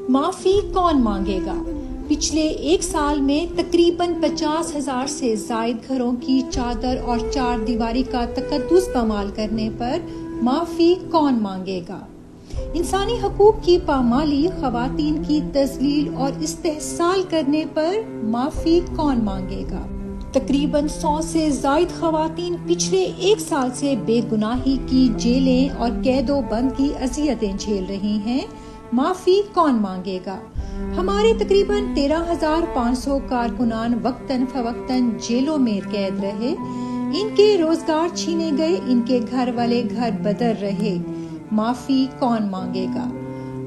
معافی کون مانگے گا؟ پچھلے ایک سال میں تقریباً 50,000 سے زائد گھروں کی چادر اور چار دیواری کا تقدس پامال کرنے پر معافی کون مانگے گا؟ انسانی حقوق کی پامالی، خواتین کی تذلیل اور استحصال کرنے پر معافی کون مانگے گا؟ تقریباً 100 سے زائد خواتین پچھلے ایک سال سے بے گناہی کی جیلیں اور قید و بند کی اذیتیں جھیل رہی ہیں، معافی کون مانگے گا؟ ہمارے تقریباً 13,500 کارکنان وقتاً فوقتاً جیلوں میں قید رہے، ان کے روزگار چھینے گئے، ان کے گھر والے گھر بدر رہے، معافی کون مانگے گا؟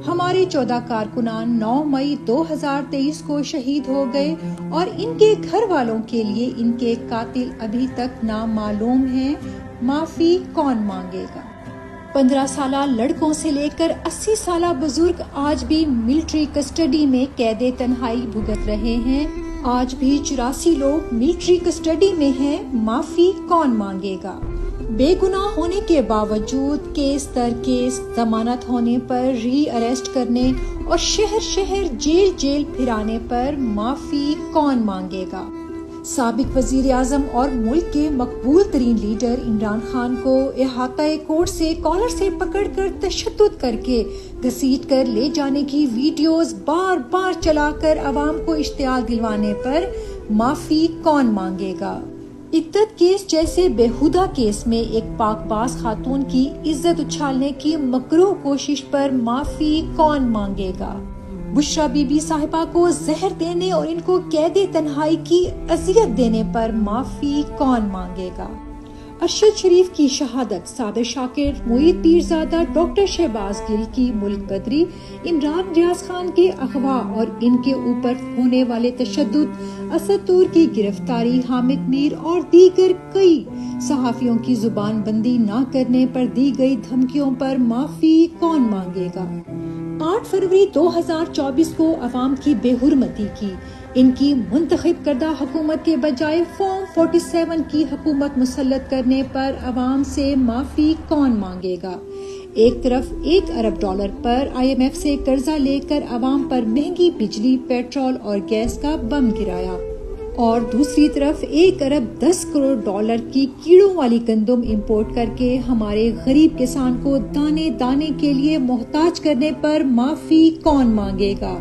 ہمارے 14 کارکنان 9 مئی 2023 کو شہید ہو گئے اور ان کے گھر والوں کے لیے ان کے قاتل ابھی تک نامعلوم ہیں، معافی کون مانگے گا؟ 15 سالہ لڑکوں سے لے کر 80 سالہ بزرگ آج بھی ملٹری کسٹڈی میں قید تنہائی بھگت رہے ہیں، آج بھی 84 لوگ ملٹری کسٹڈی میں ہیں، معافی کون مانگے گا؟ بے گناہ ہونے کے باوجود کیس در کیس ضمانت ہونے پر ری اریسٹ کرنے اور شہر شہر جیل جیل پھرانے پر معافی کون مانگے گا؟ سابق وزیر اعظم اور ملک کے مقبول ترین لیڈر عمران خان کو احاطہ کوٹ سے کالر سے پکڑ کر تشدد کر کے گھسیٹ کر لے جانے کی ویڈیوز بار بار چلا کر عوام کو اشتعال دلوانے پر معافی کون مانگے گا؟ عدت کیس جیسے بیہودہ کیس میں ایک پاک باز خاتون کی عزت اچھالنے کی مکروہ کوشش پر معافی کون مانگے گا؟ بشرا بی بی صاحبہ کو زہر دینے اور ان کو قید تنہائی کی اذیت دینے پر معافی کون مانگے گا؟ ارشد شریف کی شہادت، صابر شاکر، معید پیرزادہ، ڈاکٹر شہباز گل کی ملک بدری، عمران ریاض خان کے اغوا اور ان کے اوپر ہونے والے تشدد، اسد طور کی گرفتاری، حامد میر اور دیگر کئی صحافیوں کی زبان بندی نہ کرنے پر دی گئی دھمکیوں پر معافی کون مانگے گا؟ 8 فروری 2024 کو عوام کی بے حرمتی کی، ان کی منتخب کردہ حکومت کے بجائے فارم 47 کی حکومت مسلط کرنے پر عوام سے معافی کون مانگے گا؟ ایک طرف $1 ارب پر IMF سے قرضہ لے کر عوام پر مہنگی بجلی، پیٹرول اور گیس کا بم گرایا، اور دوسری طرف $1 ارب 10 کروڑ کی کیڑوں والی گندم امپورٹ کر کے ہمارے غریب کسان کو دانے دانے کے لیے محتاج کرنے پر معافی کون مانگے گا؟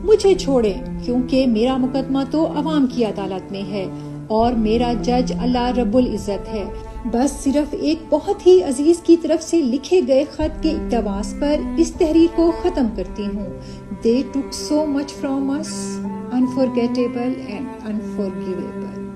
مجھے چھوڑیں، کیونکہ میرا مقدمہ تو عوام کی عدالت میں ہے اور میرا جج اللہ رب العزت ہے۔ بس صرف ایک بہت ہی عزیز کی طرف سے لکھے گئے خط کے اقتباس پر اس تحریر کو ختم کرتی ہوں۔ They took so much from us, unforgettable and unforgivable.